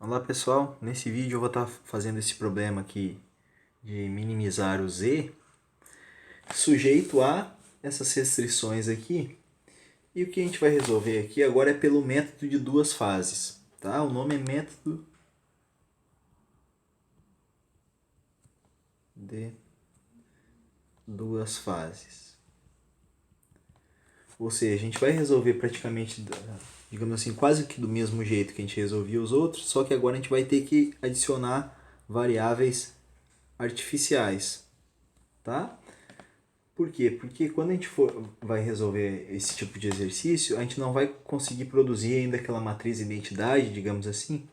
Olá pessoal, nesse vídeo eu vou estar fazendo esse problema aqui de minimizar o z sujeito a essas restrições aqui. E o que a gente vai resolver aqui agora é pelo método de duas fases, tá? O nome é método de duas fases. Ou seja, a gente vai resolver praticamente, digamos assim, quase que do mesmo jeito que a gente resolvia os outros, só que agora a gente vai ter que adicionar variáveis artificiais, tá? Por quê? Porque quando a gente vai resolver esse tipo de exercício, a gente não vai conseguir produzir ainda aquela matriz identidade, digamos assim.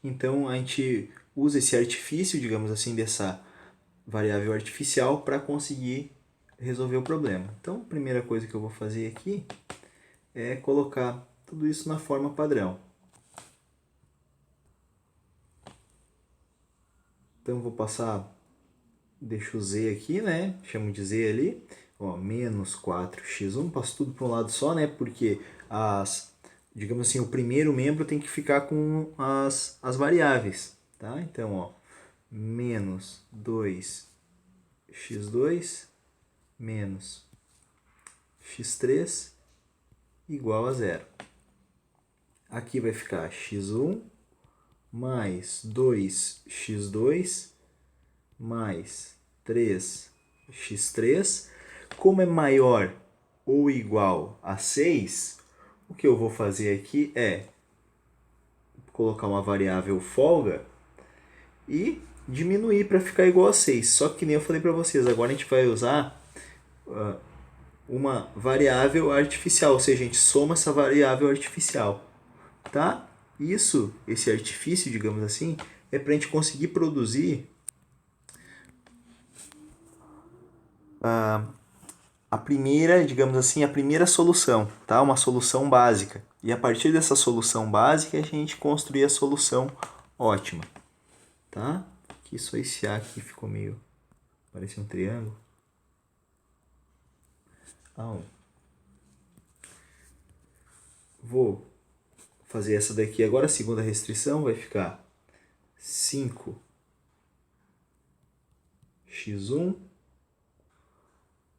Então a gente usa esse artifício, digamos assim, dessa variável artificial para conseguir resolver o problema. Então a primeira coisa que eu vou fazer aqui é colocar tudo isso na forma padrão. Então eu vou passar, deixo o z aqui, né? Chamo de z ali. Ó, menos 4x1, passo tudo para um lado só, né? Porque digamos assim, o primeiro membro tem que ficar com as variáveis, tá? Então, ó, menos 2x2 menos x3 igual a zero. Aqui vai ficar x1 mais 2x2 mais 3x3. Como é maior ou igual a 6, o que eu vou fazer aqui é colocar uma variável folga e diminuir para ficar igual a 6. Só que nem eu falei para vocês, agora a gente vai usar uma variável artificial, ou seja, a gente soma essa variável artificial, tá? Esse artifício, digamos assim, é para a gente conseguir produzir a primeira, digamos assim, a primeira solução, tá? Uma solução básica. E a partir dessa solução básica, a gente construir a solução ótima, tá? Aqui só esse A aqui ficou meio, parece um triângulo. Vou fazer essa daqui agora, a segunda restrição vai ficar 5x1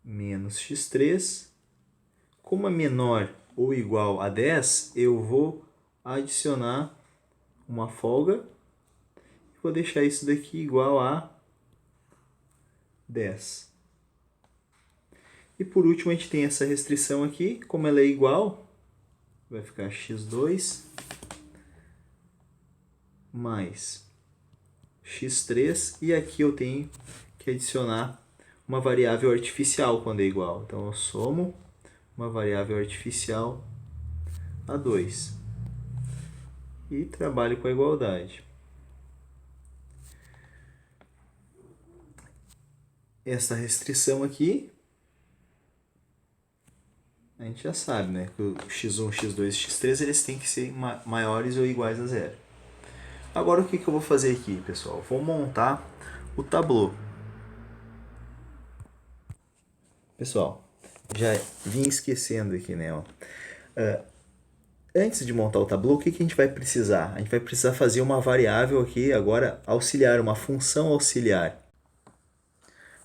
menos x3. Como é menor ou igual a 10, eu vou adicionar uma folga e vou deixar isso daqui igual a 10. E por último a gente tem essa restrição aqui, como ela é igual, vai ficar x2 mais x3, e aqui eu tenho que adicionar uma variável artificial quando é igual. Então eu somo uma variável artificial a 2 e trabalho com a igualdade. Essa restrição aqui, a gente já sabe, né? Que o x1, x2 e x3 eles têm que ser maiores ou iguais a zero. Agora o que eu vou fazer aqui, pessoal? Vou montar o tableau. Pessoal, já vim esquecendo aqui, né? Antes de montar o tableau, o que a gente vai precisar? A gente vai precisar fazer uma variável aqui agora auxiliar, uma função auxiliar.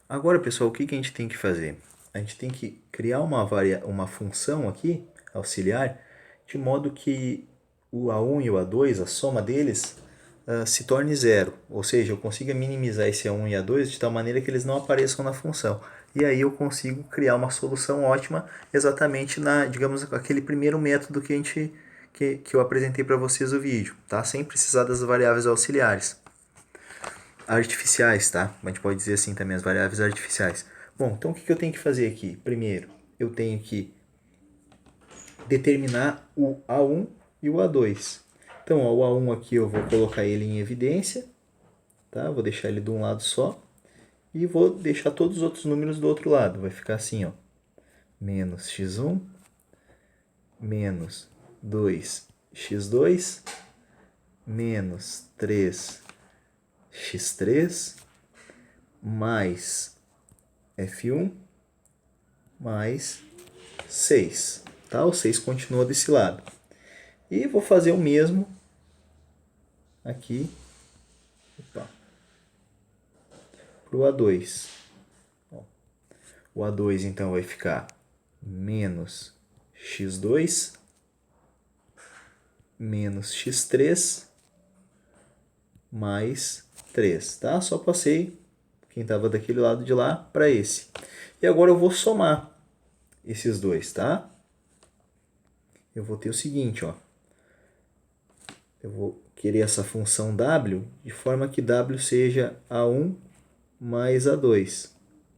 Agora, pessoal, o que a gente tem que fazer? A gente tem que criar uma função aqui, auxiliar, de modo que o A1 e o A2, a soma deles, se torne zero. Ou seja, eu consiga minimizar esse A1 e A2 de tal maneira que eles não apareçam na função. E aí eu consigo criar uma solução ótima exatamente digamos, aquele primeiro método que eu apresentei para vocês no vídeo, tá? Sem precisar das variáveis auxiliares. Artificiais, tá? A gente pode dizer assim também, as variáveis artificiais. Bom, então o que eu tenho que fazer aqui? Primeiro, eu tenho que determinar o A1 e o A2. Então, ó, o A1 aqui eu vou colocar ele em evidência, tá? Vou deixar ele de um lado só e vou deixar todos os outros números do outro lado. Vai ficar assim, ó, menos x1 menos 2x2 menos 3x3 mais F1 mais 6. Tá? O 6 continua desse lado. E vou fazer o mesmo aqui para o A2. O A2 então vai ficar menos x2 menos x3 mais 3, tá? Só passei quem estava daquele lado de lá para esse. E agora eu vou somar esses dois, tá? Eu vou ter o seguinte, ó. Eu vou querer essa função w de forma que w seja a1 mais a2,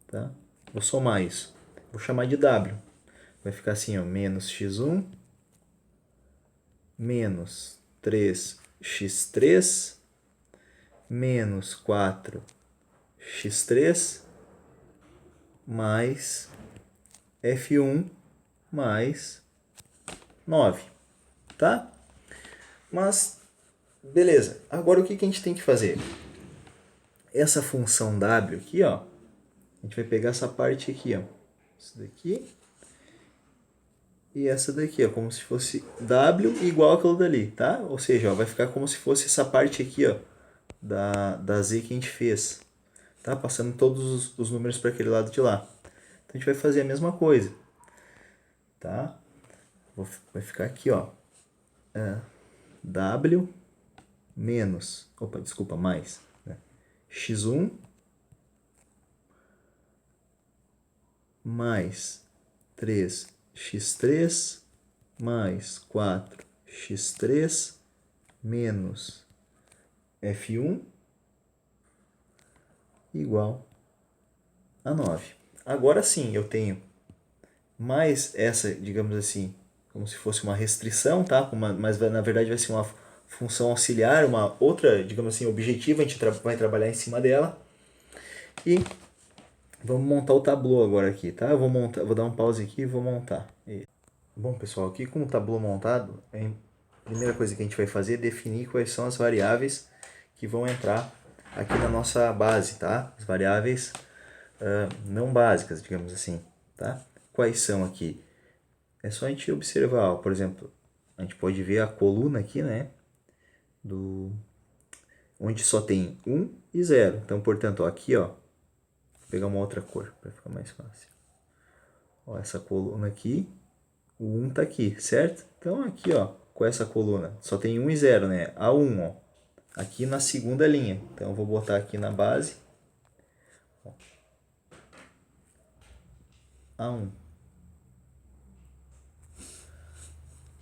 tá? Vou somar isso. Vou chamar de w. Vai ficar assim, ó, menos x1 menos 3x3 menos 4x3 mais f1 mais 9, tá? Mas, beleza. Agora o que a gente tem que fazer? Essa função w aqui, ó, a gente vai pegar essa parte aqui, ó, isso daqui e essa daqui, ó, como se fosse w igual aquilo dali, tá? Ou seja, ó, vai ficar como se fosse essa parte aqui, ó, da z que a gente fez, tá? Passando todos os números para aquele lado de lá. Então a gente vai fazer a mesma coisa, tá? Vai ficar aqui, ó, w menos, opa, desculpa, mais, né? x1 mais 3x3 mais 4x3 menos f1 igual a 9. Agora sim, eu tenho mais essa, digamos assim, como se fosse uma restrição, tá? Mas na verdade vai ser uma função auxiliar, uma outra, digamos assim, objetiva, a gente vai trabalhar em cima dela. E vamos montar o tableau agora aqui, tá? Eu vou dar um pause aqui e vou montar. Bom, pessoal, aqui com o tableau montado, a primeira coisa que a gente vai fazer é definir quais são as variáveis que vão entrar aqui na nossa base, tá? As variáveis não básicas, digamos assim, tá? Quais são aqui? É só a gente observar, ó, por exemplo, a gente pode ver a coluna aqui, né? Onde só tem 1 e 0. Então, portanto, ó, aqui, ó, vou pegar uma outra cor para ficar mais fácil. Ó, essa coluna aqui, o 1 tá aqui, certo? Então, aqui, ó, com essa coluna, só tem 1 e 0, né? A1, ó, aqui na segunda linha. Então, eu vou botar aqui na base, ó, A1.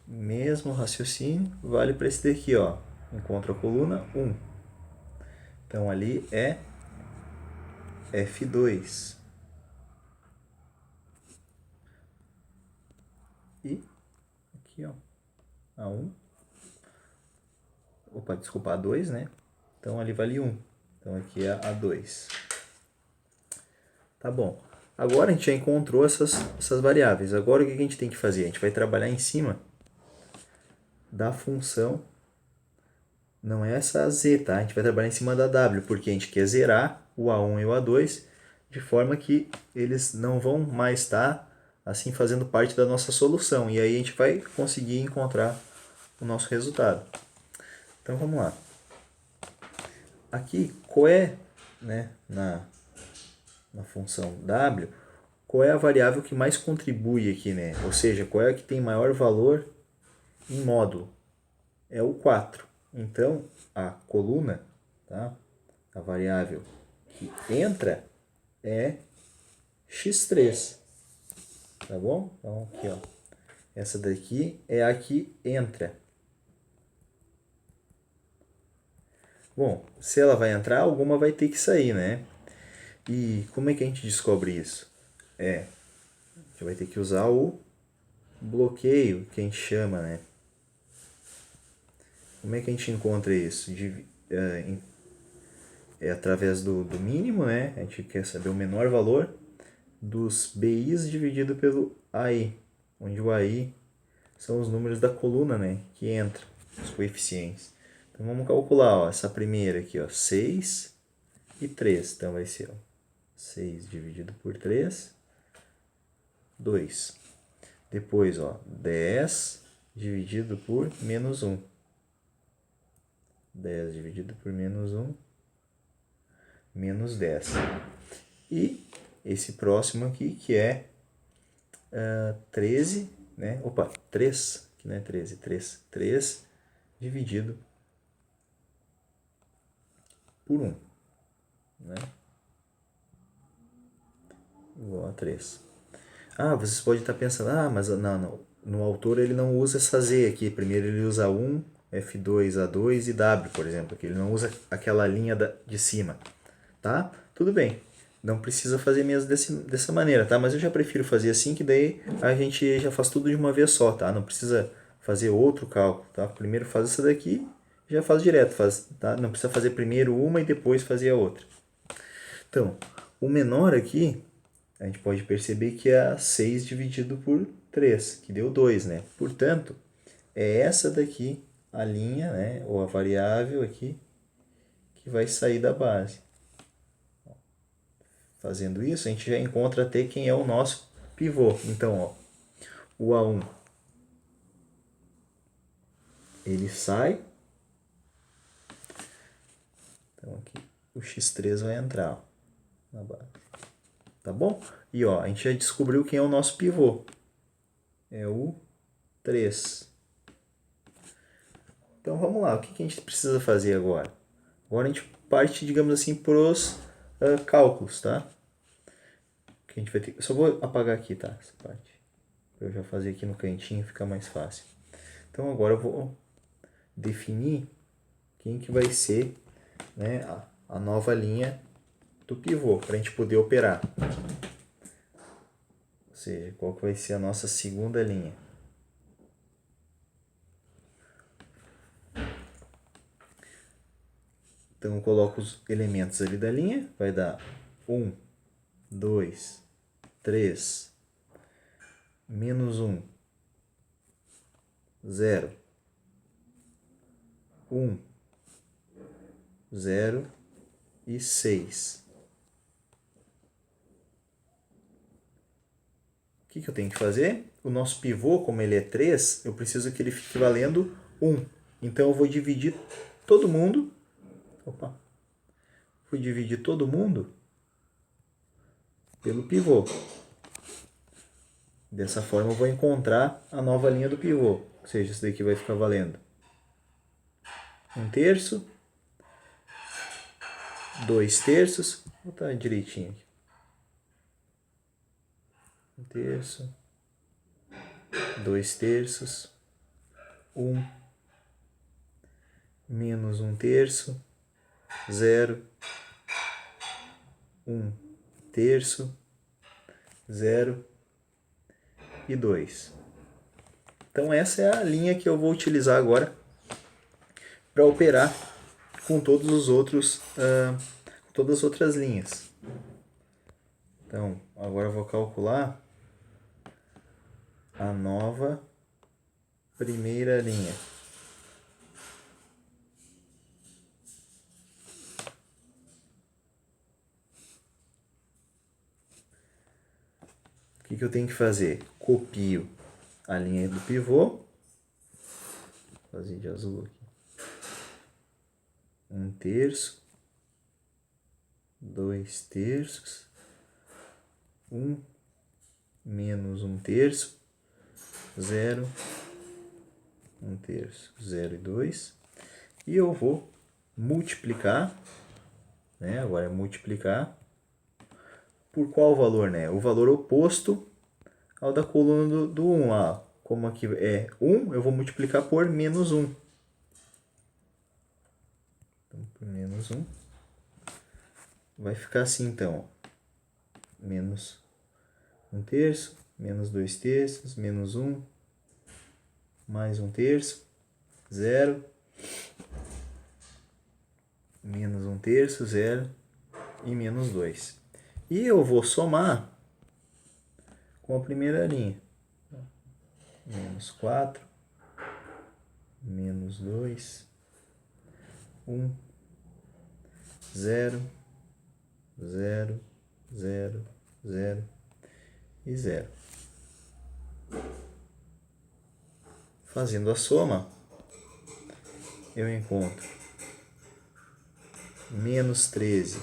Mesmo raciocínio vale para esse daqui, ó. Encontro a coluna 1. Então, ali é F2. E aqui, ó, A1. Opa, desculpa, A2, né? Então, ali vale 1. Então, aqui é A2. Tá bom. Agora a gente já encontrou essas variáveis. Agora o que a gente tem que fazer? A gente vai trabalhar em cima da função, não é essa z, tá? A gente vai trabalhar em cima da w, porque a gente quer zerar o A1 e o A2 de forma que eles não vão mais estar assim fazendo parte da nossa solução. E aí a gente vai conseguir encontrar o nosso resultado. Então vamos lá. Aqui, qual é, né, na função w, qual é a variável que mais contribui aqui, né? Ou seja, qual é a que tem maior valor em módulo? É o 4. Então, a coluna, tá? A variável que entra é x3. Tá bom? Então, aqui, ó. Essa daqui é a que entra. Bom, se ela vai entrar, alguma vai ter que sair, né? E como é que a gente descobre isso? A gente vai ter que usar o bloqueio, que a gente chama, né? Como é que a gente encontra isso? É através do mínimo, né? A gente quer saber o menor valor dos BIs dividido pelo AI, onde o AI são os números da coluna, né? Que entra, os coeficientes. Então vamos calcular, ó, essa primeira aqui, ó, 6 e 3. Então vai ser, ó, 6 dividido por 3, 2. Depois, ó, 10 dividido por menos 1. 10 dividido por menos 1, menos 10. E esse próximo aqui, que é 13, né? Opa, 3, que não é 13, 3 dividido por 1, né? Igual a 3. Ah, vocês podem estar pensando, mas não, no autor ele não usa essa Z aqui. Primeiro ele usa 1, F2, A2 e W, por exemplo. Aqui ele não usa aquela linha de cima, tá? Tudo bem. Não precisa fazer mesmo dessa maneira, tá? Mas eu já prefiro fazer assim, que daí a gente já faz tudo de uma vez só, tá? Não precisa fazer outro cálculo, tá? Primeiro faz essa daqui e já faz direto, tá? Não precisa fazer primeiro uma e depois fazer a outra. Então, o menor aqui, a gente pode perceber que é 6 dividido por 3, que deu 2, né? Portanto, é essa daqui a linha, né? Ou a variável aqui, que vai sair da base. Fazendo isso, a gente já encontra até quem é o nosso pivô. Então, ó, o A1, ele sai. Então, aqui o X3 vai entrar, ó, na base. Tá bom? E ó, a gente já descobriu quem é o nosso pivô. É o 3. Então vamos lá, o que a gente precisa fazer agora? Agora a gente parte, digamos assim, para os cálculos, tá? Que a gente vai ter... Eu só vou apagar aqui, tá? Essa parte. Para eu já fazer aqui no cantinho, fica mais fácil. Então agora eu vou definir quem que vai ser, né, a nova linha do pivô, para a gente poder operar. Ou seja, qual que vai ser a nossa segunda linha. Então eu coloco os elementos ali da linha, vai dar 1, 2, 3, menos 1, 0, 1, 0 e 6. O que eu tenho que fazer? O nosso pivô, como ele é 3, eu preciso que ele fique valendo 1. Então eu vou dividir todo mundo. Opa! Vou dividir todo mundo pelo pivô. Dessa forma eu vou encontrar a nova linha do pivô. Ou seja, isso daqui vai ficar valendo 1/3, 2/3, vou botar direitinho aqui. 1/3, 2/3, 1, menos 1/3, 0, 1/3, 0 e 2. Então essa é a linha que eu vou utilizar agora para operar com todos os outros, todas as outras linhas. Então agora eu vou calcular a nova primeira linha. O que eu tenho que fazer? Copio a linha do pivô, vou fazer de azul aqui, 1/3, 2/3, 1 menos 1/3, 0, 1/3, 0 e 2. E eu vou multiplicar, né? Agora é multiplicar por qual valor, né? O valor oposto ao da coluna do 1 lá. Como aqui é 1, eu vou multiplicar por menos 1. Então, por menos 1. Vai ficar assim, então. Menos 1/3, menos 2/3, menos 1, mais 1/3, 0, menos 1/3, 0 e menos 2. E eu vou somar com a primeira linha. Menos 4, menos 2, 1, 0, 0, 0, 0 e 0. Fazendo a soma, eu encontro menos 13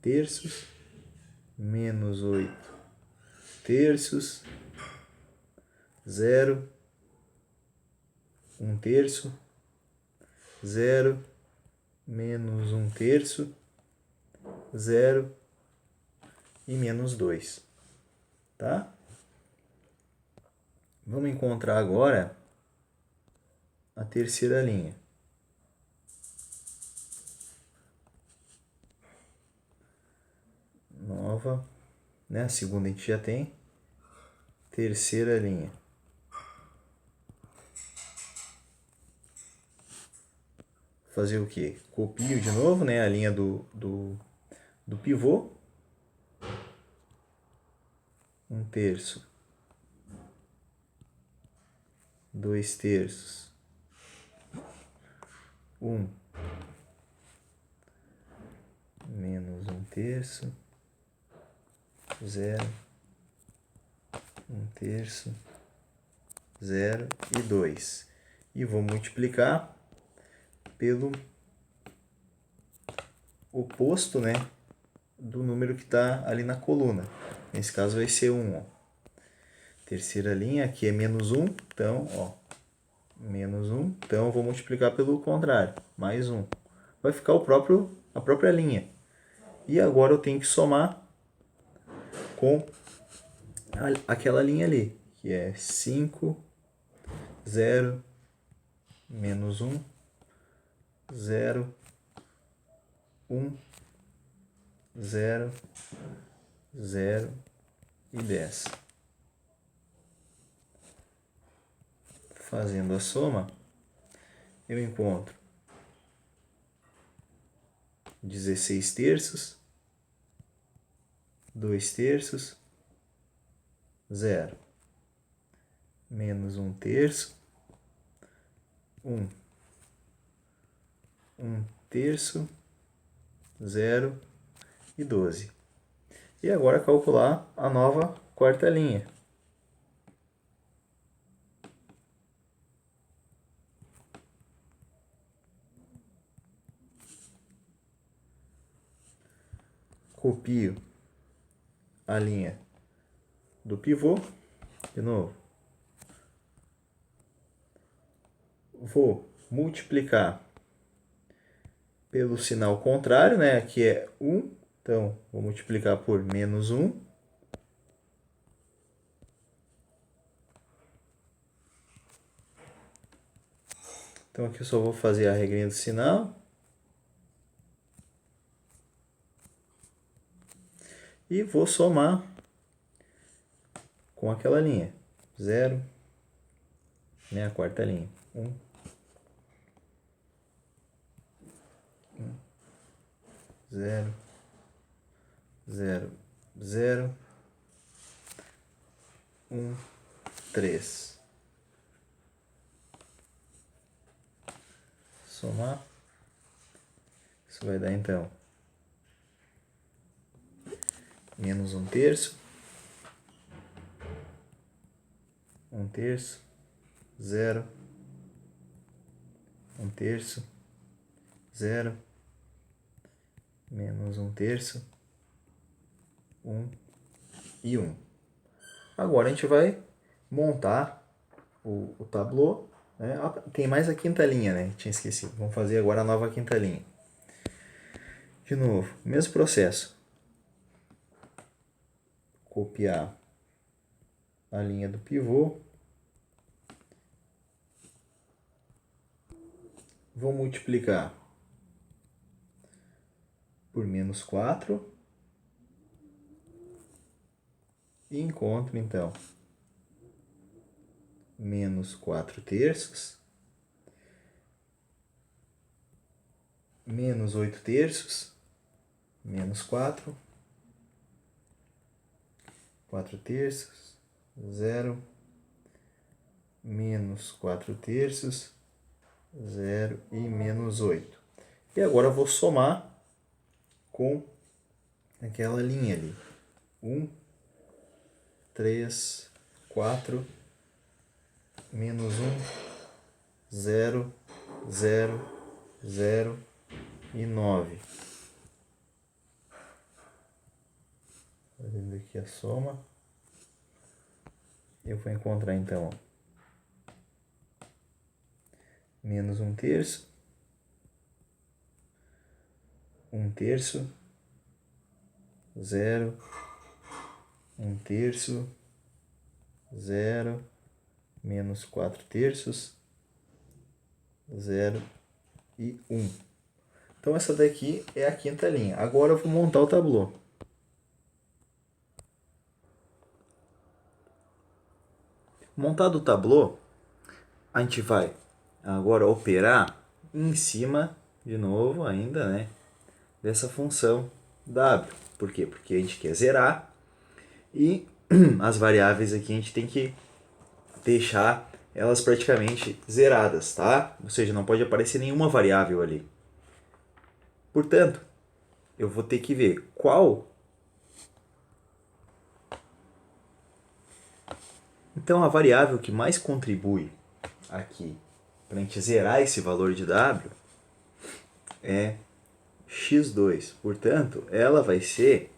terços, menos 8 terços, 0, 1 terço, 0, menos 1 terço, 0 e menos 2, tá? Vamos encontrar agora a terceira linha. Nova, né? A segunda a gente já tem. Terceira linha. Fazer o quê? Copio de novo, né? A linha do pivô. 1 terço. 2 terços. 1 menos 1 terço. 0. 1 terço. 0 e 2. E vou multiplicar pelo oposto, né, do número que está ali na coluna. Nesse caso vai ser 1. Ó. Terceira linha, aqui é menos 1, então, ó, menos 1, então eu vou multiplicar pelo contrário, mais 1. Vai ficar a própria linha. E agora eu tenho que somar com aquela linha ali, que é 5, 0, menos 1, 0, 1, 0, 0 e 10. Fazendo a soma, eu encontro 16 terços, 2 terços, 0, menos 1 terço, 1, 1 terço, 0 e 12. E agora calcular a nova quarta linha. Copio a linha do pivô, de novo. Vou multiplicar pelo sinal contrário, né? Aqui é 1, então vou multiplicar por menos 1. Então aqui eu só vou fazer a regrinha do sinal. E vou somar com aquela linha. 0, né, a quarta linha. 1, 0, 0, 0, 1, 3. Somar. Isso vai dar então menos 1 terço, 1 terço, 0, 1 terço, 0, menos 1 terço, 1 e 1. Agora a gente vai montar o tablô. Né? Tem mais a quinta linha, né? Tinha esquecido. Vamos fazer agora a nova quinta linha. De novo, mesmo processo. Copiar a linha do pivô. Vou multiplicar por menos 4. E encontro, então, menos 4 terços, menos 8 terços, menos 4, 4 terços, 0, menos 4 terços, 0 e menos 8. E agora eu vou somar com aquela linha ali. 1, 3, 4, menos 1, 0, 0, 0, e 9. Fazendo aqui a soma, eu vou encontrar então menos 1/3, 1/3, 0, 1/3, 0, menos 4/3, 0 e 1. Então essa daqui é a quinta linha. Agora eu vou montar o tablô. Montado o tablô, a gente vai agora operar em cima, de novo ainda, né, dessa função W. Por quê? Porque a gente quer zerar e as variáveis aqui a gente tem que deixar elas praticamente zeradas, tá? Ou seja, não pode aparecer nenhuma variável ali. Portanto, eu vou ter que ver qual. Então, a variável que mais contribui aqui para a gente zerar esse valor de W é x2. Portanto, ela vai ser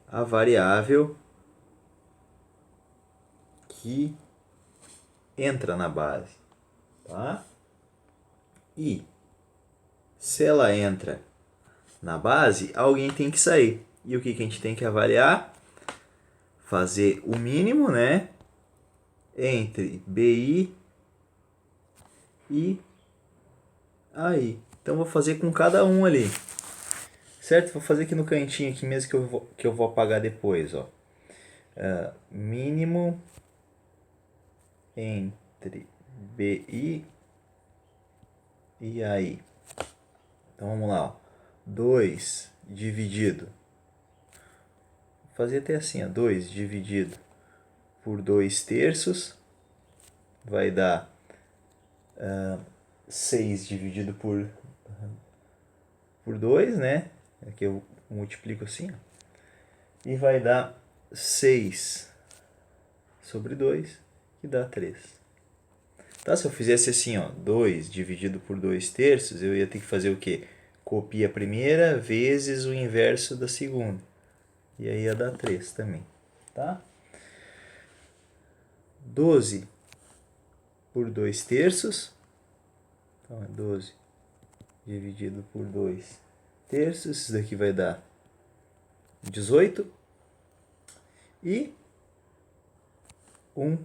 a variável que entra na base, tá? E se ela entra na base, alguém tem que sair. E o que a gente tem que avaliar? Fazer o mínimo, né, entre BI e AI. Então vou fazer com cada um ali, certo? Vou fazer aqui no cantinho aqui mesmo que eu vou apagar depois, ó. Mínimo entre BI e AI. Então vamos lá, ó. 2 dividido, vou fazer até assim, ó, 2 dividido por 2/3 vai dar 6 dividido por 2, né? Aqui eu multiplico assim, ó. E vai dar 6 sobre 2, que dá 3. Tá? Se eu fizesse assim, ó, 2 dividido por 2/3, eu ia ter que fazer o quê? Copia a primeira vezes o inverso da segunda. E aí ia dar 3 também. Tá? 12 por 2/3. Então é 12 dividido por 2/3. Isso daqui vai dar 18. E 1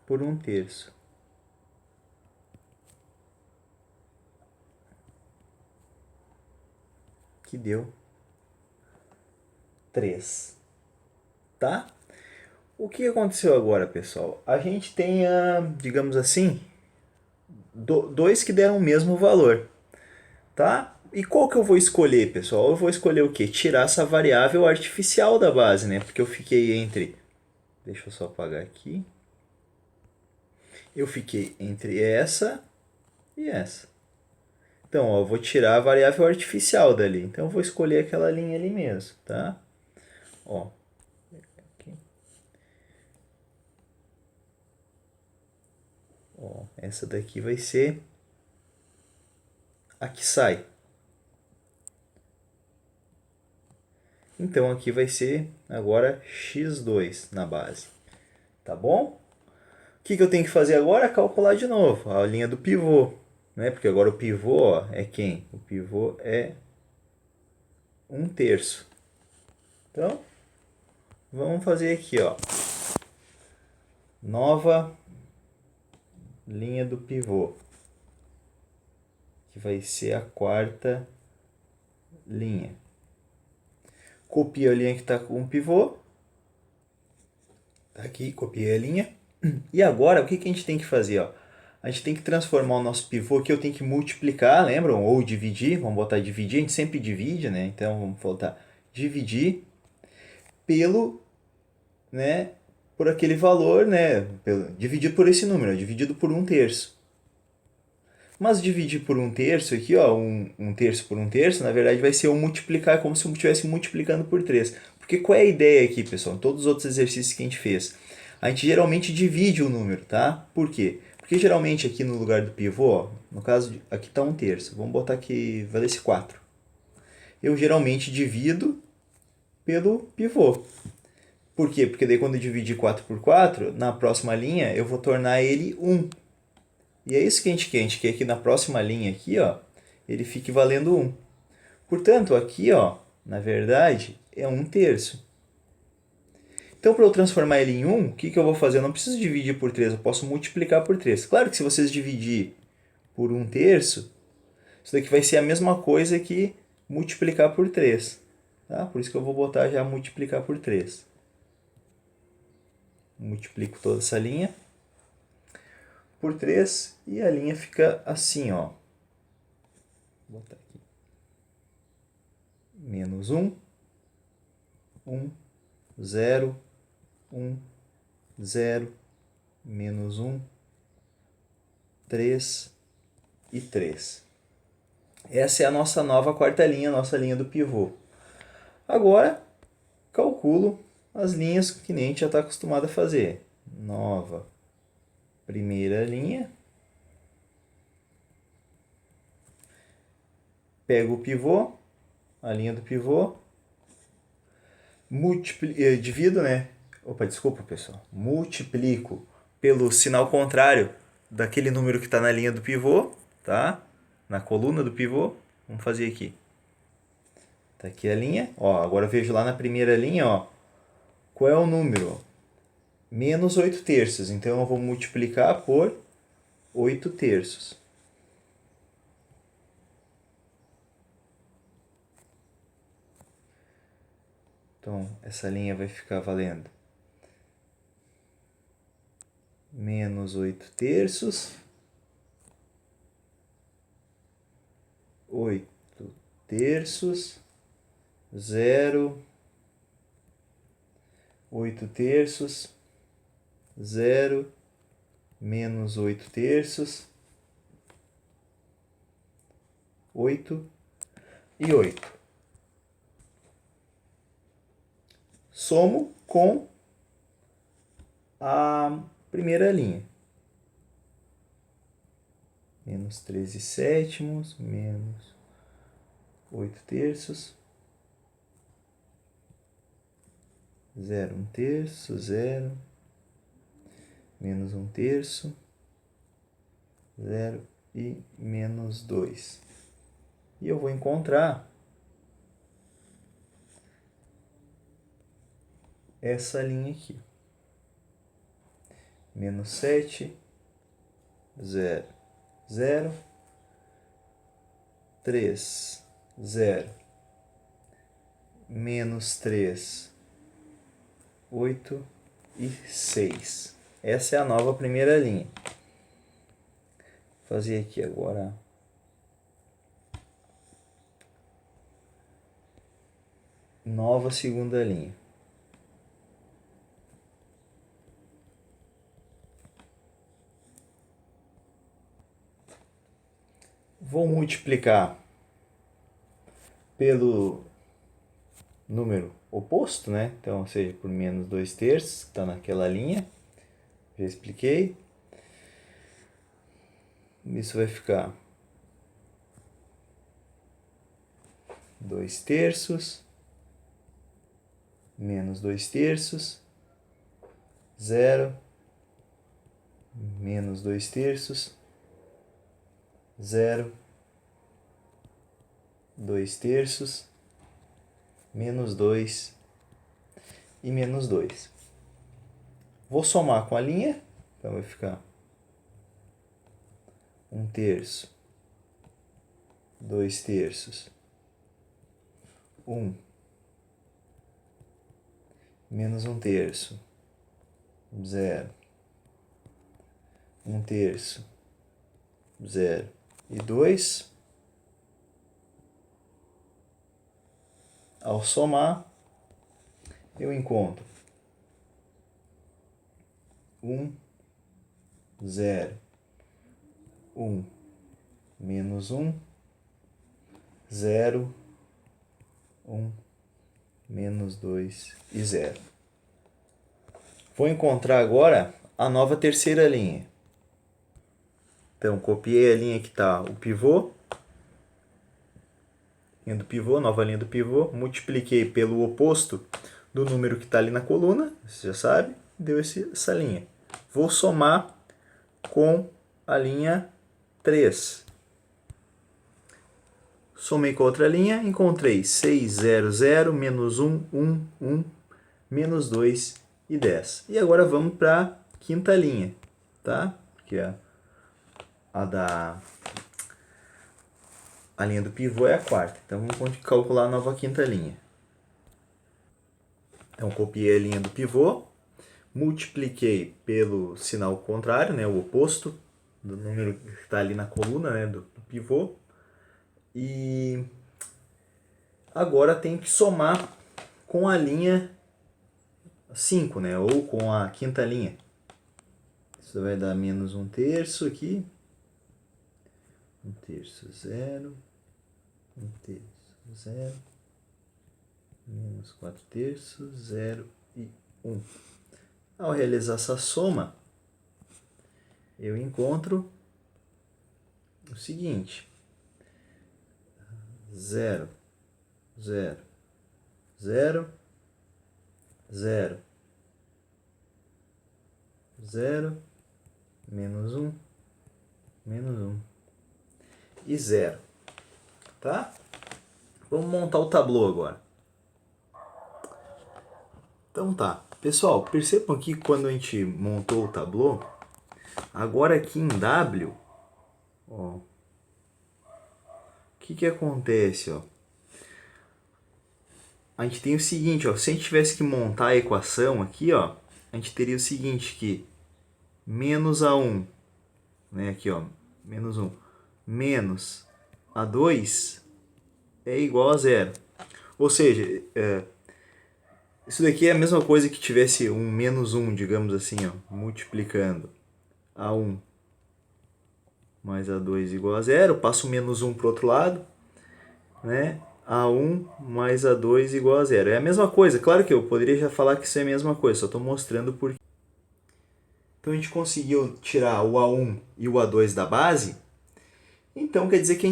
por 1/3. Que deu 3. Tá? O que aconteceu agora, pessoal? A gente tem, digamos assim, dois que deram o mesmo valor. Tá? E qual que eu vou escolher, pessoal? Eu vou escolher o quê? Tirar essa variável artificial da base, né? Porque eu fiquei entre... Deixa eu só apagar aqui. Eu fiquei entre essa e essa. Então, ó, eu vou tirar a variável artificial dali. Então, eu vou escolher aquela linha ali mesmo, tá? Ó. Aqui. Ó, essa daqui vai ser a que sai. Então, aqui vai ser agora x2 na base. Tá bom? O que eu tenho que fazer agora? Calcular de novo a linha do pivô. Né? Porque agora o pivô, ó, é quem? O pivô é 1/3. Então, vamos fazer aqui, ó. Nova linha do pivô, que vai ser a quarta linha. Copio a linha que está com o pivô. Tá aqui, copiei a linha. E agora, o que a gente tem que fazer? Ó? A gente tem que transformar o nosso pivô, que eu tenho que multiplicar, lembram? Ou dividir, vamos botar dividir, a gente sempre divide, né? Então, vamos botar dividir pelo, né, por aquele valor, né? Dividido por esse número, dividido por 1/3. Mas dividir por 1/3 aqui, ó, 1/3 por 1/3, na verdade vai ser um multiplicar, como se eu estivesse multiplicando por 3. Porque qual é a ideia aqui, pessoal? Todos os outros exercícios que a gente fez. A gente geralmente divide o número, tá? Por quê? Porque geralmente aqui no lugar do pivô, ó, No caso, aqui está 1/3. Vamos botar que valesse 4. Eu geralmente divido pelo pivô. Por quê? Porque daí quando eu dividir 4 por 4, na próxima linha eu vou tornar ele 1. E é isso que a gente quer. A gente quer que na próxima linha aqui, ó, ele fique valendo 1. Portanto, aqui, ó, na verdade, é 1/3. Então, para eu transformar ele em 1, o que eu vou fazer? Eu não preciso dividir por 3, eu posso multiplicar por 3. Claro que se vocês dividir por 1/3, isso daqui vai ser a mesma coisa que multiplicar por 3. Tá? Por isso que eu vou botar já multiplicar por 3. Multiplico toda essa linha por 3 e a linha fica assim, ó. Vou botar aqui. Menos 1, 1, 0, 1, 0, menos 1, 3 e 3. Essa é a nossa nova quarta linha, a nossa linha do pivô. Agora, calculo as linhas que nem a gente já está acostumado a fazer. Nova primeira linha. Pego o pivô, a linha do pivô. Divido, né? Opa, desculpa, pessoal. Multiplico pelo sinal contrário daquele número que está na linha do pivô, tá? Na coluna do pivô. Vamos fazer aqui. Tá aqui a linha. Ó, agora eu vejo lá na primeira linha, ó. Qual é o número? Menos 8/3. Então eu vou multiplicar por 8/3. Então essa linha vai ficar valendo menos 8/3. 8/3. 0. 8/3. 0. Menos 8/3. 8 e 8. Somo com a primeira linha. Menos 13/7, menos 8/3. 0, 1/3, 0, menos 1/3, 0 e menos 2. E eu vou encontrar essa linha aqui. Menos 7, 0, 0, 3, 0, menos 3, 8 e 6. Essa é a nova primeira linha. Vou fazer aqui agora nova segunda linha. Vou multiplicar pelo número oposto, né? Então, ou seja, por menos 2/3, que está naquela linha. Já expliquei. Isso vai ficar 2/3, menos 2/3, 0, menos 2/3, 0, 2/3, menos 2 e menos 2. Vou somar com a linha, então vai ficar 1/3, 2/3, 1, menos 1/3, 0, 1/3, 0 e 2. Ao somar, eu encontro 1, 0, 1, menos 1, 0, 1, menos 2 e 0. Vou encontrar agora a nova terceira linha. Então, copiei a linha que está o pivô, linha do pivô, nova linha do pivô, multipliquei pelo oposto do número que está ali na coluna, você já sabe, deu essa linha. Vou somar com a linha 3. Somei com a outra linha, encontrei 600, menos 1, 1, 1, menos 2 e 10. E agora vamos para a quinta linha, tá? Que é a linha do pivô é a quarta. Então vamos calcular a nova quinta linha. Então copiei a linha do pivô, multipliquei pelo sinal contrário, né, o oposto do número que está ali na coluna, né, do pivô. E agora tem que somar com a linha 5, né, ou com a quinta linha. Isso vai dar menos 1/3 aqui. 1/3, 0. 1/3, 0. Menos 4/3, 0 e 1. Ao realizar essa soma, eu encontro o seguinte: 0, 0, 0, 0, 0, menos 1, menos 1 e 0. Tá? Vamos montar o tablô agora. Então tá. Pessoal, percebam que quando a gente montou o tablô, agora aqui em W, ó, o que acontece, ó? A gente tem o seguinte, ó, se a gente tivesse que montar a equação aqui, ó, a gente teria o seguinte, que menos A1, né, aqui, ó, menos 1, menos A2 é igual a 0. Ou seja, isso daqui é a mesma coisa que tivesse um menos 1, digamos assim, ó, multiplicando A1 mais A2 igual a 0, passo o menos 1 para o outro lado, né? A1 mais A2 igual a 0. É a mesma coisa, claro que eu poderia já falar que isso é a mesma coisa, só estou mostrando por. Então a gente conseguiu tirar o A1 e o A2 da base, então quer dizer que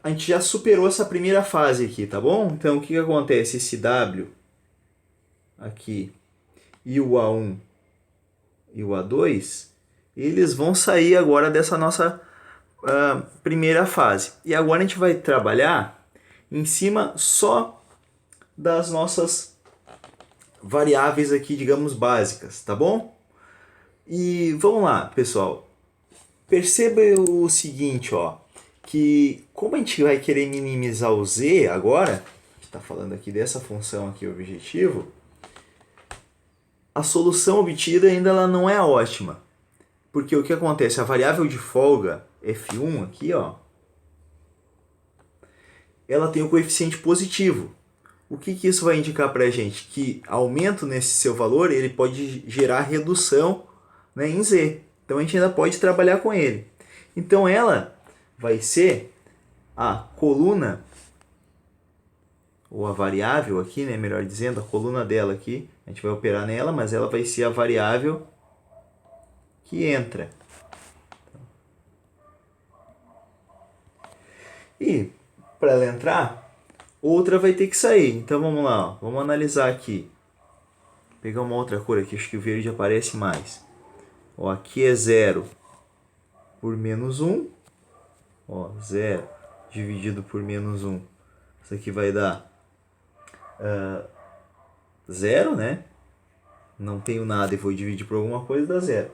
a gente já superou essa primeira fase aqui, tá bom? Então o que acontece? Esse W aqui e o A1 e o A2, eles vão sair agora dessa nossa primeira fase. E agora a gente vai trabalhar em cima só das nossas variáveis aqui, digamos, básicas, tá bom? E vamos lá, pessoal. Perceba o seguinte, ó, que como a gente vai querer minimizar o z agora, a gente está falando aqui dessa função aqui, objetivo, a solução obtida ainda ela não é ótima. Porque o que acontece? A variável de folga f1 aqui, ó, ela tem o coeficiente positivo. O que isso vai indicar para a gente? Que aumento nesse seu valor ele pode gerar redução, né, em z. Então a gente ainda pode trabalhar com ele. Então ela vai ser a coluna, ou a variável aqui, né, melhor dizendo, a coluna dela aqui. A gente vai operar nela, mas ela vai ser a variável que entra. E para ela entrar, outra vai ter que sair. Então vamos lá, ó. Vamos analisar aqui. Vou pegar uma outra cor aqui, acho que o verde aparece mais. Ó, aqui é 0 por menos 1. Ó, 0 dividido por menos 1. Isso aqui vai dar 0, né? Não tenho nada e vou dividir por alguma coisa, dá 0.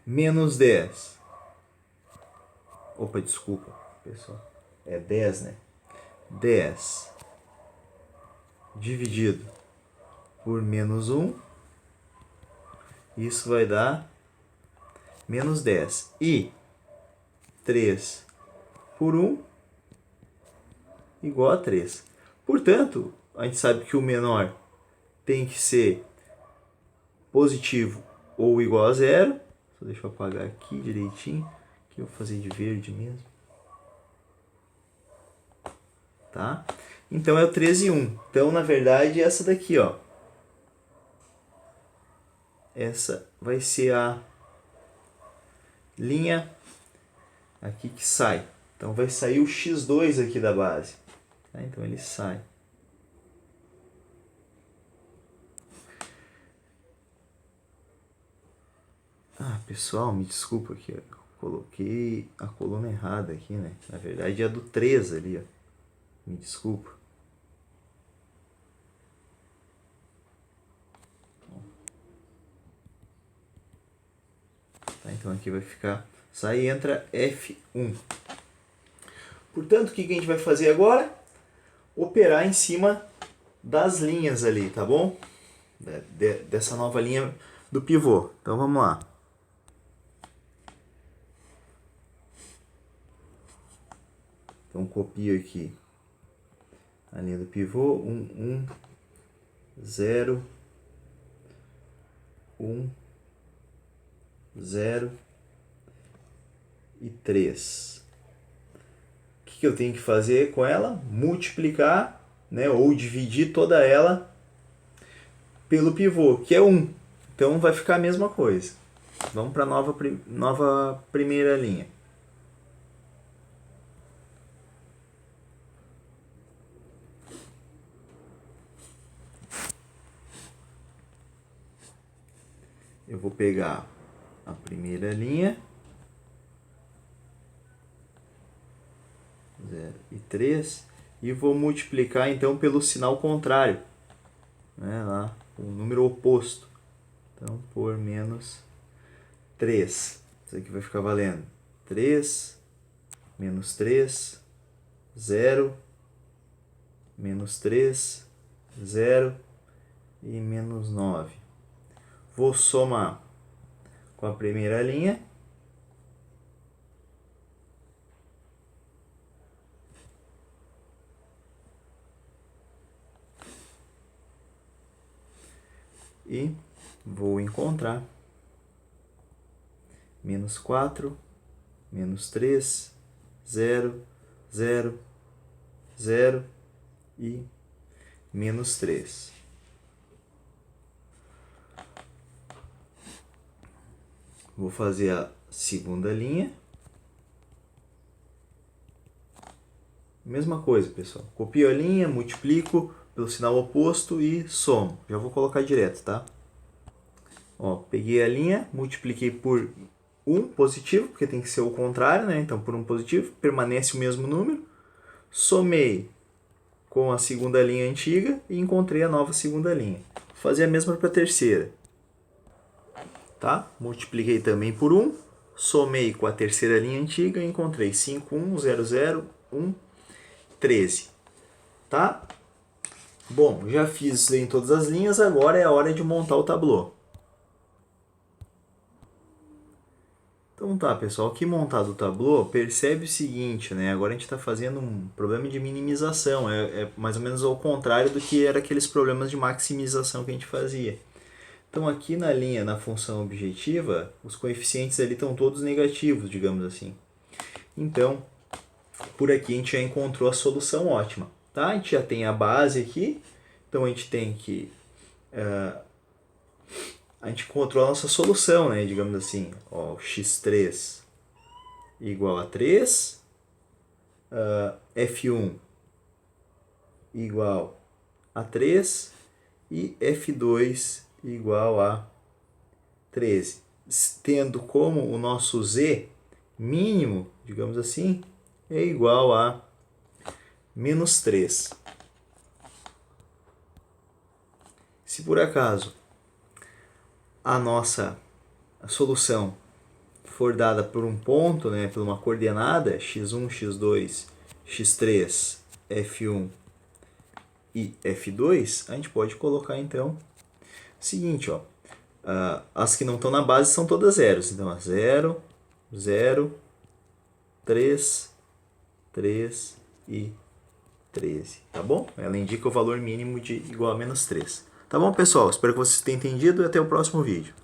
Menos 10. Opa, desculpa, pessoal. É 10, né? 10 dividido por menos 1. Isso vai dar menos 10. E 3 por 1 igual a 3. Portanto, a gente sabe que o menor tem que ser positivo ou igual a 0. Só deixa eu apagar aqui direitinho. Aqui eu vou fazer de verde mesmo. Tá? Então é o 13 e 1. Então, na verdade, essa daqui, ó. Essa vai ser a linha aqui que sai. Então vai sair o x2 aqui da base. Tá? Então ele sai. Ah, pessoal, me desculpa aqui. Eu coloquei a coluna errada aqui, né? Na verdade é a do 3 ali, ó. Me desculpa. Tá, então aqui vai ficar... Sai e entra F1. Portanto, o que a gente vai fazer agora? Operar em cima das linhas ali, tá bom? Dessa nova linha do pivô. Então vamos lá. Então copio aqui a linha do pivô. 1, 0, 1, 0 e 3. O que eu tenho que fazer com ela? Multiplicar, né, ou dividir toda ela pelo pivô, que é 1. Então vai ficar a mesma coisa. Vamos para a nova primeira linha. Eu vou pegar a primeira linha, 0 e 3, e vou multiplicar então pelo sinal contrário, né, lá, o número oposto. Então, por menos 3. Isso aqui vai ficar valendo 3, menos 3, 0, menos 3, 0 e menos 9. Vou somar com a primeira linha. E vou encontrar menos 4, menos 3, 0, 0, 0 e menos 3. Vou fazer a segunda linha. Mesma coisa, pessoal. Copio a linha, multiplico pelo sinal oposto e somo. Já vou colocar direto, tá? Ó, peguei a linha, multipliquei por 1 positivo, porque tem que ser o contrário, né? Então, por 1 positivo, permanece o mesmo número. Somei com a segunda linha antiga e encontrei a nova segunda linha. Vou fazer a mesma para a terceira. Tá? Multipliquei também por 1, somei com a terceira linha antiga e encontrei 5, 1, 0, 0, 1, 13. Tá? Bom, já fiz isso em todas as linhas, agora é a hora de montar o tablô. Então tá, pessoal, aqui montado o tablô, percebe o seguinte, né? Agora a gente está fazendo um problema de minimização, é mais ou menos ao contrário do que era aqueles problemas de maximização que a gente fazia. Então aqui na linha, na função objetiva, os coeficientes ali estão todos negativos, digamos assim. Então, por aqui a gente já encontrou a solução ótima. Tá? A gente já tem a base aqui, então a gente tem que... a gente encontrou a nossa solução, né? Digamos assim, ó, x3 igual a 3, f1 igual a 3 e f2 igual a 13, tendo como o nosso z mínimo, digamos assim, é igual a menos 3. Se por acaso a nossa solução for dada por um ponto, né, por uma coordenada, x1, x2, x3, f1 e f2, a gente pode colocar então o seguinte, ó, as que não estão na base são todas zeros, então 0, 0, 3, 3 e 13, tá bom? Ela indica o valor mínimo de igual a menos 3. Tá bom, pessoal? Espero que vocês tenham entendido e até o próximo vídeo.